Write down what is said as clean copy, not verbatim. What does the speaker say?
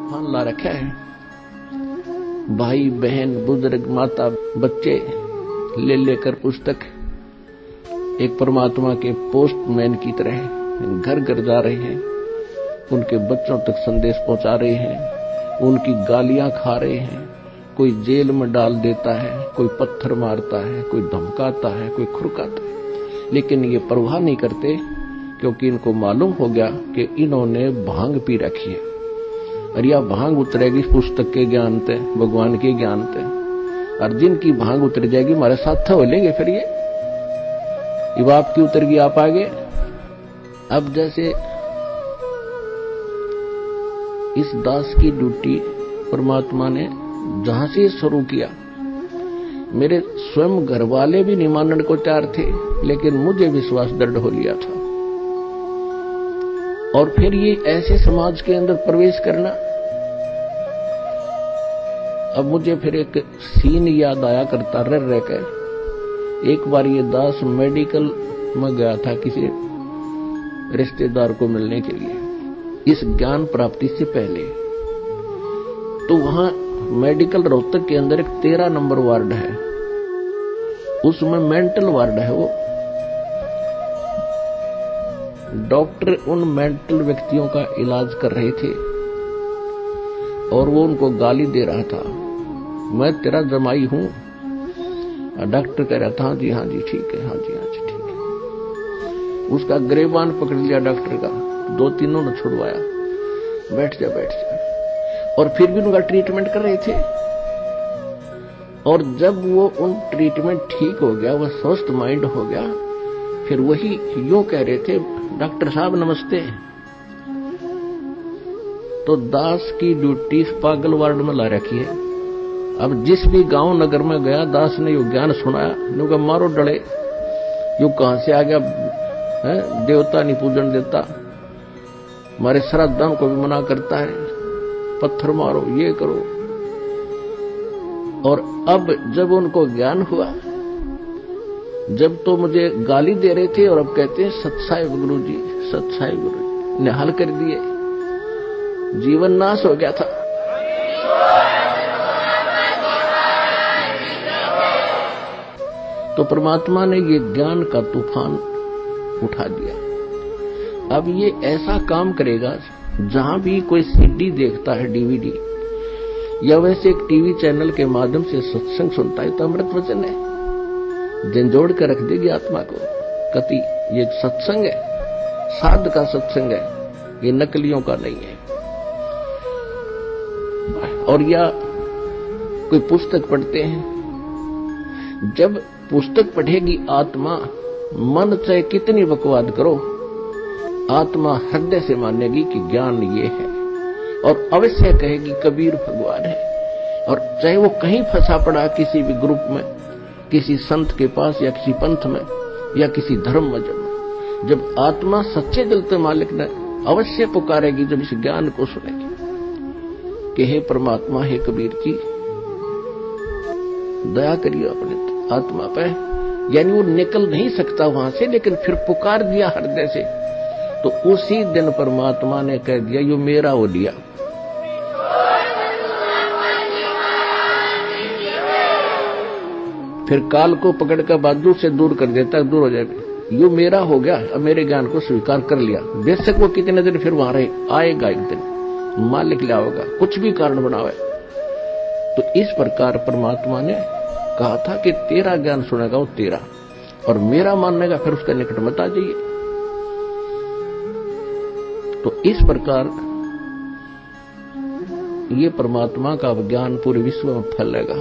तूफान ला रखा है। भाई बहन बुजुर्ग माता बच्चे ले लेकर पुस्तक एक परमात्मा के पोस्टमैन की तरह घर घर जा रहे हैं, उनके बच्चों तक संदेश पहुंचा रहे हैं, उनकी गालियां खा रहे हैं। कोई जेल में डाल देता है, कोई पत्थर मारता है, कोई धमकाता है, कोई खुरकाता है, लेकिन ये परवाह नहीं करते, क्योंकि इनको मालूम हो गया कि इन्होंने भांग पी रखी है। और यह भांग उतरेगी पुस्तक के ज्ञान से, भगवान के ज्ञान से। और जिनकी भांग उतर जाएगी हमारे साथ हो लेंगे। फिर ये आपकी उतर गई, आप आगे। अब जैसे इस दास की ड्यूटी परमात्मा ने जहां से शुरू किया, मेरे स्वयं घर वाले भी नहीं मानने को तैयार थे, लेकिन मुझे विश्वास दृढ़ हो लिया था। और फिर ये ऐसे समाज के अंदर प्रवेश करना। अब मुझे फिर एक सीन याद आया करता रह कर। एक बार ये दास मेडिकल में गया था किसी रिश्तेदार को मिलने के लिए, इस ज्ञान प्राप्ति से पहले। तो वहां मेडिकल रोहतक के अंदर एक 13 नंबर वार्ड है, उसमें मेंटल वार्ड है। वो डॉक्टर उन मेंटल व्यक्तियों का इलाज कर रहे थे और वो उनको गाली दे रहा था, मैं तेरा जमाई हूं। डॉक्टर कह रहा था हाँ जी ठीक है, हाँ जी ठीक है। उसका गिरेबान पकड़ लिया डॉक्टर का, 2-3 ने छुड़वाया, बैठ जा। और फिर भी उनका ट्रीटमेंट कर रहे थे। और जब वो उन ट्रीटमेंट ठीक हो गया, वह स्वस्थ माइंड हो गया, फिर वही यूं कह रहे थे, डॉक्टर साहब नमस्ते। तो दास की ड्यूटी पागल वार्ड में ला रखी है। अब जिस भी गांव नगर में गया, दास ने यो ज्ञान सुनाया, लोग मारो डले, यो कहां से आ गया है? देवता नहीं पूजन देता, हमारे श्राद्धान को भी मना करता है, पत्थर मारो, ये करो। और अब जब उनको ज्ञान हुआ, जब तो मुझे गाली दे रहे थे और अब कहते हैं सत्साई गुरुजी, सत्साई गुरुजी, निहाल कर दिए, जीवन नाश हो गया था। तो परमात्मा ने ये ज्ञान का तूफान उठा दिया। अब ये ऐसा काम करेगा, जहां भी कोई सीडी देखता है, डीवीडी, या वैसे एक टीवी चैनल के माध्यम से सत्संग सुनता है, तो अमृत वचन है, झंझोड़ कर रख देगी आत्मा को। कति ये सत्संग है, साध का सत्संग है, ये नकलियों का नहीं है। और या कोई पुस्तक पढ़ते हैं, जब पुस्तक पढ़ेगी आत्मा, मन चाहे कितनी बकवाद करो, आत्मा हृदय से मानेगी कि ज्ञान ये है, और अवश्य कहेगी कबीर भगवान है। और चाहे वो कहीं फंसा पड़ा किसी भी ग्रुप में, किसी संत के पास, या किसी पंथ में, या किसी धर्म में, जब आत्मा सच्चे दिल से मालिक ने अवश्य पुकारेगी, जब इस ज्ञान को सुनेगी कि हे परमात्मा, हे कबीर जी, दया करिए अपने आत्मा पे। यानी वो निकल नहीं सकता वहां से, लेकिन फिर पुकार दिया हृदय से, तो उसी दिन परमात्मा ने कह दिया, यो मेरा हो लिया। फिर काल को पकड़ कर बाजू से दूर कर देता, दूर हो जाएगा, यो मेरा हो गया। अब मेरे ज्ञान को स्वीकार कर लिया, बेशक वो कितने दिन फिर वहां रहे, आएगा एक दिन, मालिक ले आओगा, कुछ भी कारण बनावे। तो इस प्रकार परमात्मा ने कहा था कि तेरा ज्ञान सुनेगा वो तेरा, और मेरा मानने का फिर उसका निकट मत आ जाइए। तो इस प्रकार ये परमात्मा का ज्ञान पूरे विश्व में फैलेगा।